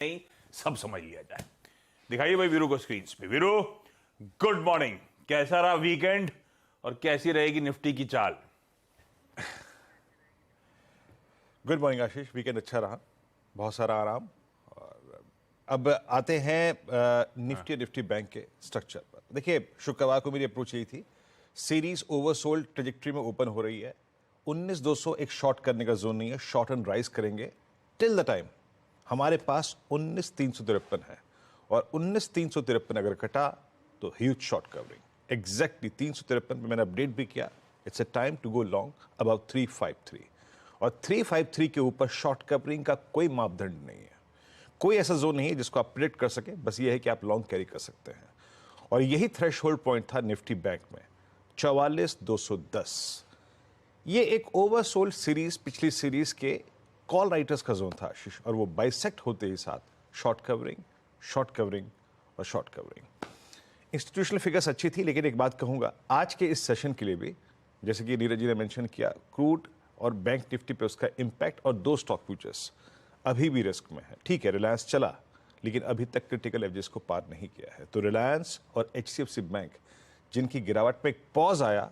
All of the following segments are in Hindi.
नहीं सब समझ लिया जाए। दिखाइए भाई वीरू को स्क्रीन पे। Veeru, good morning. कैसा रहा वीकेंड और कैसी रहेगी निफ्टी की चाल? गुड मॉर्निंग आशीष। वीकेंड अच्छा रहा, बहुत सारा आराम। और अब आते हैं निफ्टी निफ्टी बैंक के स्ट्रक्चर पर। देखिए, शुक्रवार को मेरी अप्रोच यही थी, सीरीज ओवरसोल्ड ट्रेजेक्ट्री में ओपन हो रही है। 19,200 एक शॉर्ट करने का जोन नहीं है, शॉर्ट एंड राइज करेंगे टिल द टाइम हमारे पास 19,353 है। और 19,353 अगर कटा तो ह्यूज शॉर्ट कवरिंग। एग्जैक्टली 353 पे मैंने अपडेट भी किया, it's a time to go long about 353। और 353 के ऊपर शॉर्ट कवरिंग का कोई मापदंड नहीं है, कोई ऐसा जोन नहीं है जिसको आप प्रेडिक्ट कर सके। बस ये है कि आप लॉन्ग कैरी कर सकते हैं। और यही थ्रेशहोल्ड पॉइंट था निफ्टी बैंक में, 44,210। ये एक ओवरसोल्ड सीरीज, पिछली सीरीज के कॉल राइटर्स का जोन था आशीष, और वो बाइसेक्ट होते ही साथ शॉर्ट कवरिंग, शॉर्ट कवरिंग और शॉर्ट कवरिंग। इंस्टीट्यूशनल फिगर्स अच्छी थी, लेकिन एक बात कहूंगा आज के इस सेशन के लिए भी, जैसे कि नीरज जी ने मेंशन किया, क्रूड और बैंक निफ्टी पे उसका इंपैक्ट, और दो स्टॉक फ्यूचर्स अभी भी रिस्क में है। ठीक है, रिलायंस चला, लेकिन अभी तक क्रिटिकल एवरेज को पार नहीं किया है। तो रिलायंस और एचडीएफसी बैंक, जिनकी गिरावट में एक पॉज आया,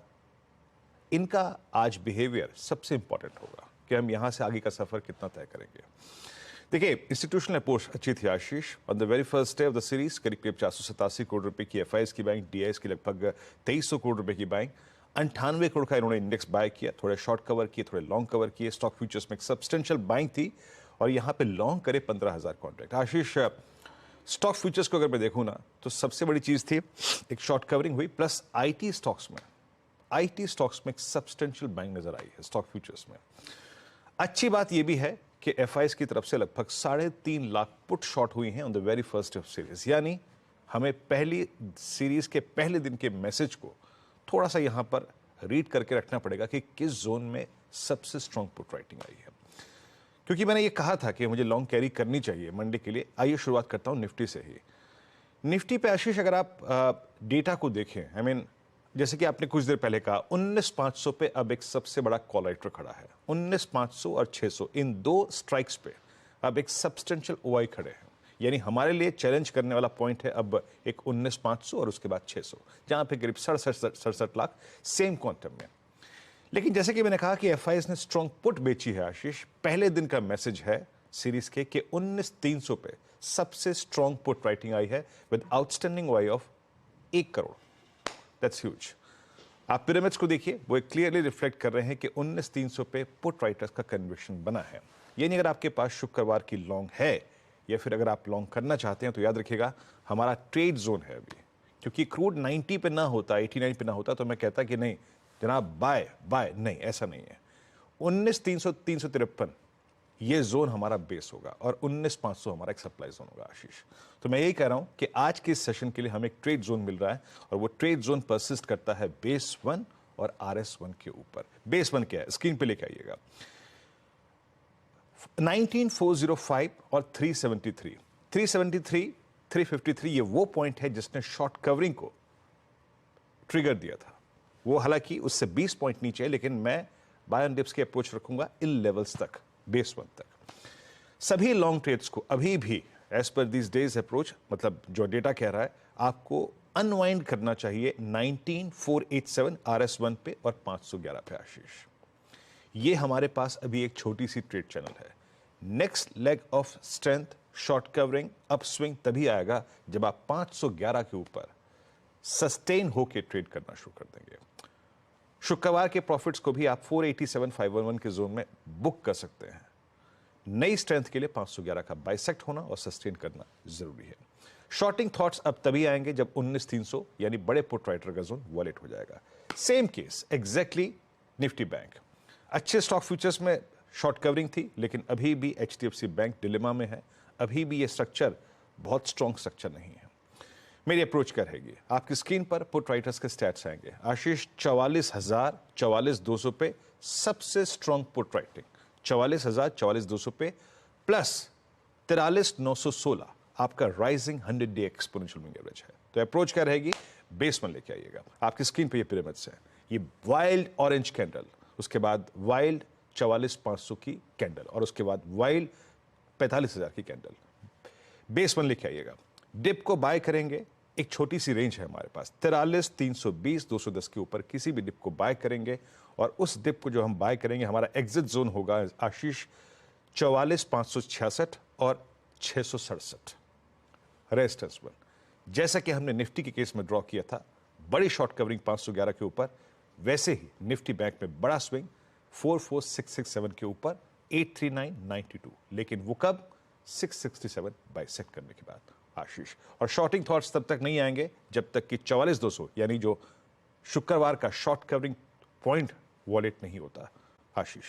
इनका आज बिहेवियर सबसे इंपॉर्टेंट होगा कि हम यहां से आगे का सफर कितना तय करेंगे। देखिए, इंस्टीट्यूशनल अप्रोच अच्छी थी Ashish. On the very first day of the series करीब 487 करोड़ रुपए की एफआईएस की बाइंग, डीआईएस की लगभग 2300 करोड़ रुपए की बाइंग, 98 करोड़ का इन्होंने इंडेक्स बाय किया। थोड़े शॉर्ट कवर किए, थोड़े लॉन्ग कवर किए। स्टॉक फ्यूचर्स में एक सब्सटेंशियल बाइंग थी, और यहां पे लॉन्ग करे 15,000 कॉन्ट्रैक्ट। आशीष, स्टॉक फ्यूचर्स को अगर मैं देखूं ना, तो सबसे बड़ी चीज थी एक शॉर्ट कवरिंग हुई, प्लस आईटी स्टॉक्स में एक सब्सटेंशियल बाइंग नजर आई है स्टॉक फ्यूचर्स में। अच्छी बात यह भी है कि एफआईएस की तरफ से लगभग 3.5 लाख पुट शॉर्ट हुई हैं on the very first of series. यानी हमें पहली सीरीज के पहले दिन के मैसेज को थोड़ा सा यहां पर रीड करके रखना पड़ेगा कि किस जोन में सबसे स्ट्रॉन्ग पुट राइटिंग आई है। क्योंकि मैंने ये कहा था कि मुझे लॉन्ग कैरी करनी चाहिए मंडे के लिए। आइए शुरुआत करता हूं निफ्टी से ही। निफ्टी पे आशीष, अगर आप डेटा को देखें, आई मीन जैसे कि आपने कुछ देर पहले कहा, 19,500 पे अब एक सबसे बड़ा कॉल राइटर खड़ा है। 19,500 और 600, इन दो स्ट्राइक्स पे अब एक सब्सटेंशियल ओआई खड़े हैं। यानी हमारे लिए चैलेंज करने वाला पॉइंट है अब एक 19,500 और उसके बाद 600, जहां पे करीब 67 लाख सेम क्वांटम में। लेकिन जैसे कि मैंने कहा कि एफआईएस ने स्ट्रॉन्ग पुट बेची है आशीष। पहले दिन का मैसेज है सीरीज के कि 19,300 पे सबसे स्ट्रॉन्ग पुट राइटिंग आई है with outstanding OI of 1 crore. That's huge. आप पिरामिड्स को देखिए, वो क्लियरली रिफ्लेक्ट कर रहे हैं कि 19,300 पे पुट राइटर्स का कन्विक्शन बना है। यानी अगर आपके पास शुक्रवार की लॉन्ग है, या फिर अगर आप लॉन्ग करना चाहते हैं, तो याद रखिएगा हमारा ट्रेड जोन है अभी। क्योंकि क्रूड 90 पे ना होता, 89 पे ना होता, तो मैं कहता कि नहीं जनाब, बाय बाय, नहीं, ऐसा नहीं है। 19,300 353 ये जोन हमारा बेस होगा, और 19,500 हमारा एक सप्लाई जोन होगा आशीष। तो मैं यही कह रहा हूं कि आज के इस सेशन के लिए हमें एक ट्रेड जोन मिल रहा है, और वो ट्रेड जोन परसिस्ट करता है बेस 1 और RS1 के ऊपर। बेस 1 क्या है, स्क्रीन पे लेके आइएगा। 19,405 और 373, 353 ये वो पॉइंट है जिसने शॉर्ट कवरिंग को ट्रिगर दिया था। वो हालांकि उससे 20 पॉइंट नीचे है, लेकिन मैं बाय ऑन डिप्स की अप्रोच रखूंगा इन लेवल्स तक, बेस 1 तक। सभी लॉन्ग ट्रेड्स को अभी भी as per this days approach, मतलब जो डेटा कह रहा है, आपको अनवाइंड करना चाहिए 19,487 RS1 पे और 511 पे आशीष। ये हमारे पास अभी एक छोटी सी ट्रेड चैनल है। Next leg of strength, short covering, up swing तभी आएगा जब आप 511 के ऊपर सस्टेन होकर ट्रेड करना शुरू कर देंगे। शुक्रवार के प्रॉफिट्स को भी आप 487,511 के जोन में बुक कर सकते हैं। नई स्ट्रेंथ के लिए 511 का बाइसेक्ट होना और सस्टेन करना जरूरी है। शॉर्टिंग थॉट्स अब तभी आएंगे जब 19,300 यानी बड़े पुट राइटर का जोन वॉलेट हो जाएगा। Same case exactly Nifty bank. अच्छे स्टॉक फ्यूचर्स में शॉर्ट कवरिंग थी, लेकिन अभी भी एचडीएफसी बैंक डिलेमा में है। अभी भी ये स्ट्रक्चर बहुत स्ट्रॉन्ग स्ट्रक्चर नहीं है। मेरी अप्रोच क्या रहेगी, आपकी स्क्रीन पर पुट राइटर्स के स्टैट्स आएंगे आशीष। 44,000, 44,200 पे सबसे स्ट्रॉन्ग पुट राइटिंग, 44,000, 44,200 पे, प्लस 43,916 आपका rising 100 day exponential moving average है। तो अप्रोच क्या रहेगी, बेस 1 लेके आइएगा। आपकी स्क्रीन पे ये पिरामिड्स है, ये वाइल्ड ऑरेंज कैंडल, उसके बाद वाइल्ड 44,500 की कैंडल, और उसके बाद वाइल्ड 45,000 की कैंडल। बेस 1 लिख आइएगा। डिप को बाय करेंगे, एक छोटी सी रेंज है हमारे पास 43 320 210 के ऊपर किसी भी डिप को बाय करेंगे और उस डिप को जो हम बाय करेंगे हमारा एग्जिट जोन होगा आशीष 44 566 और 667 रेजिस्टेंस 1। जैसा कि हमने निफ्टी के केस में ड्रॉ किया था, बड़ी शॉर्ट कवरिंग 511 के ऊपर, वैसे ही निफ्टी बैंक में बड़ा स्विंग 44667 के ऊपर 83992, लेकिन वो कब 667 बाय सेट करने के बाद आशीष। और शॉर्टिंग थॉट्स तब तक नहीं आएंगे जब तक कि 44200 यानी जो शुक्रवार का शॉर्ट कवरिंग पॉइंट वॉलेट नहीं होता आशीष।